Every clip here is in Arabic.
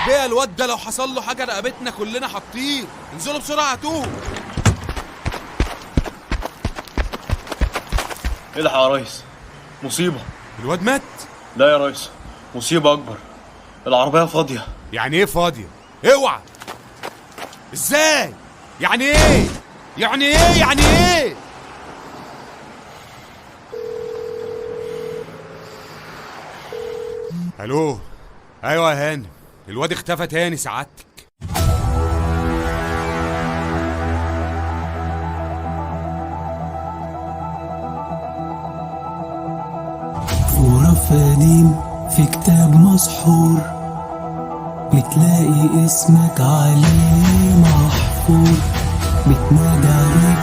بيا الواد ده لو حصل له حاجه رقبتنا كلنا هتطير. انزلوا بسرعه هاتوه. الحق يا ريس، مصيبه. الواد مات؟ لا يا ريس، مصيبه اكبر. العربيه فاضيه. يعني ايه فاضيه؟ اوعى. ازاي؟ يعني ايه؟ يعني ايه؟ يعني ايه؟ الو. ايوه يا هانم، الواد اختفى تاني سعادتك. غرف قديم في كتاب مسحور، بتلاقي اسمك عليه محفور، بتنادى عليك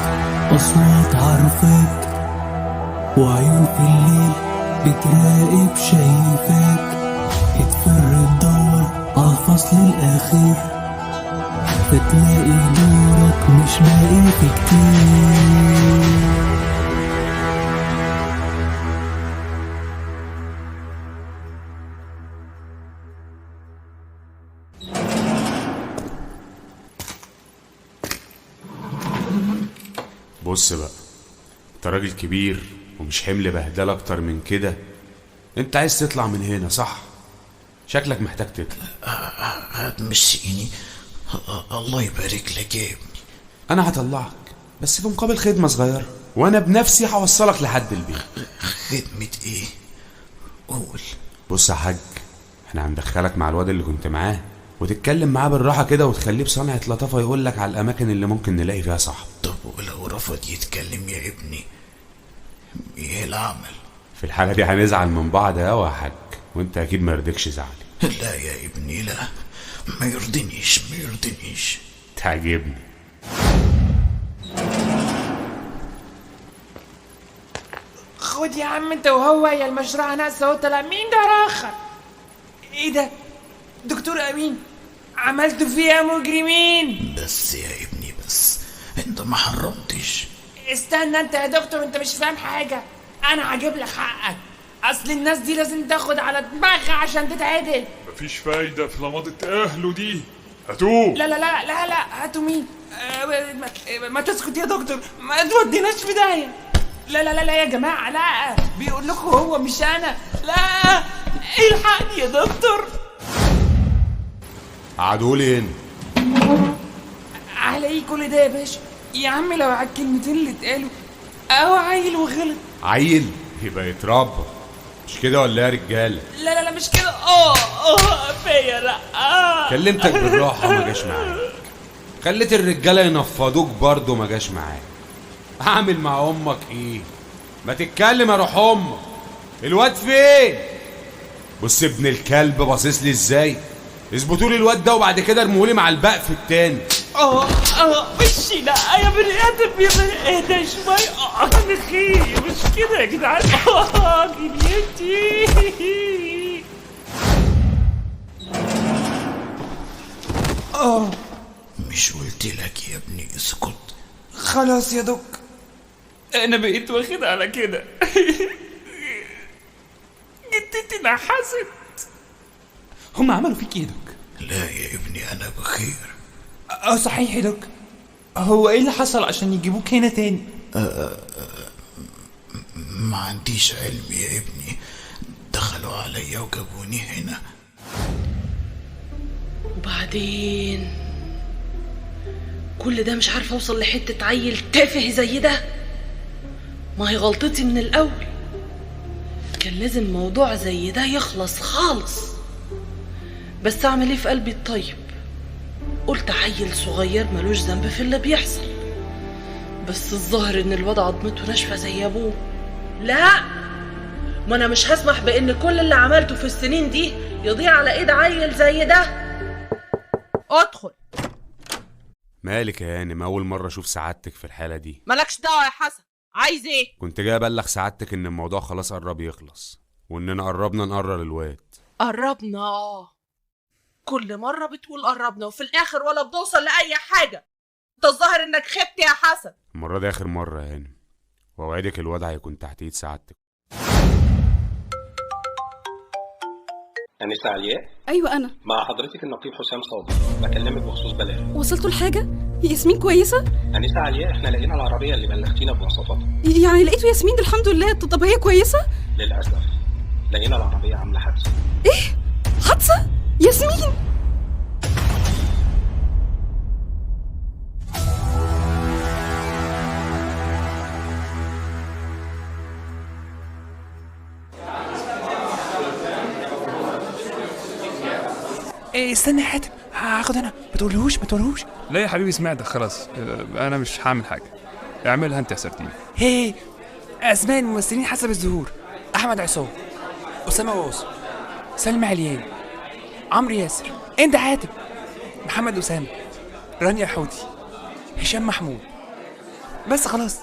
أصوات عارفاك، وعيون في الليل بتراقب شايفاك، بتفر تدور عالفصل الأخير، فتلاقي دورك مش باقي في كتير. بص بقى، انت راجل كبير ومش حمل بهدله اكتر من كده. انت عايز تطلع من هنا صح؟ شكلك محتاج تطلع. هتمشيني؟ الله يبارك لك يا ابني. انا هطلعك بس في مقابل خدمه صغيره، وانا بنفسي هوصلك لحد البيت. خدمة ايه؟ قول. بص يا حاج، احنا هندخلك مع الواد اللي كنت معاه وتتكلم معاه بالراحه كده وتخليه بصنعه لطافه يقولك على الاماكن اللي ممكن نلاقي فيها صاحب. طب ولو رفض يتكلم يا ابني ايه العمل؟ في الحاله دي هنزعل من بعض يا حاج، وانت اكيد ما يرضيكش زعلي. لا يا ابني لا، ما يرضنيش ما يرضنيش. تعجبني. خد يا عم انت وهو، يا المشرعة ناقصة اهو. طلع مين ده راخر؟ ايه ده؟ دكتور امين عملتوا فيها مجرمين. بس يا ابني بس، انت ما حرمتش. استنى انت يا دكتور، انت مش فاهم حاجة. انا هجيب لك حقك، اصل الناس دي لازم تاخد على دماغها عشان تتعدل. مفيش فايدة في لمضة اهله دي، هاتوه. لا لا لا لا لا، هاتوا مين؟ ما تسكت يا دكتور، ما توديناش في داهية. لا لا لا لا يا جماعة، لا بيقول لكم هو مش انا. لا الحقني يا دكتور. قعدولي هنا. على ايه كل ده يا باشا؟ يا عم لو على الكلمتين اللي اتقالوا اهو عيل وغلط. عيل يبقى يتربى، مش كده ولا يا رجاله؟ لا لا لا مش كده. فيا لا. كلمتك بالراحه ما جاش معاك، خليت الرجاله ينفضوك برضه ما جاش معاك. اعمل مع امك ايه؟ ما تتكلم يا روح امك. الواد فين؟ بص ابن الكلب باصص لي ازاي. اظبطوا لي الواد ده وبعد كده ارموهولي مع البقف التاني. مشي. لا يا بني ادم يا بني، اهدى شويه. انا خير مش كده يا جدعان. جنيتي. مش قلت لك يا ابني اسكت؟ خلاص يا دك، انا بقيت واخد على كده. جدتي نحست. هم عملوا فيك ايه يا دك؟ لا يا ابني انا بخير. صحيح يا دك، هو ايه اللي حصل عشان يجيبوك هنا تاني؟ ما عنديش علم يا ابني، دخلوا عليا وجابوني هنا. وبعدين كل ده مش عارفه اوصل لحته عيل تافه زي ده. ما هي غلطتي من الاول، كان لازم موضوع زي ده يخلص خالص. بس اعمل ايه في قلبي الطيب؟ قلت عيل صغير ملوش ذنب في اللي بيحصل، بس الظاهر ان الواد عضمته ناشفه زي ابوه. لا، ما انا مش هسمح بان كل اللي عملته في السنين دي يضيع على ايد عيل زي ده. ادخل. مالك يا هانم؟ اول مره اشوف سعادتك في الحاله دي. مالكش دعوه يا حسن، عايز ايه؟ كنت جاي ابلغ سعادتك ان الموضوع خلاص قرب يخلص، واننا قربنا نقرر الواد. قربنا؟ كل مرة بتقول قربنا وفي الآخر ولا بنوصل لأي حاجة. انت الظاهر انك خبت يا حسن. المرة دي آخر مرة يا هانم، وأوعدك الواد هيكون تحت ايد سعادتك. أنسة علياء، ايوه انا. مع حضرتك النقيب حسام صادق، بكلمك بخصوص بلاغ. وصلتوا لحاجه؟ ياسمين كويسه؟ أنسة علياء، احنا لقينا العربية اللي بلغتينا بمواصفاتها. يعني لقيتوا ياسمين؟ الحمد لله. طب هي كويسه؟ للأسف لقينا العربية عاملة حادثة. ايه؟ حادثه؟ ياسمين؟ إيه استنى يا حاتم، هاخد انا. ما تقولهوش. لا يا حبيبي سمعتك خلاص. انا مش هعمل حاجه، اعملها انت يا سردين. هي اسماء الممثلين حسب الظهور: احمد عصام، اسامه واصل، سلمى عليان، عمرو ياسر، انت حاتم، محمد اسامه، رانيا حودي، هشام محمود. بس خلاص.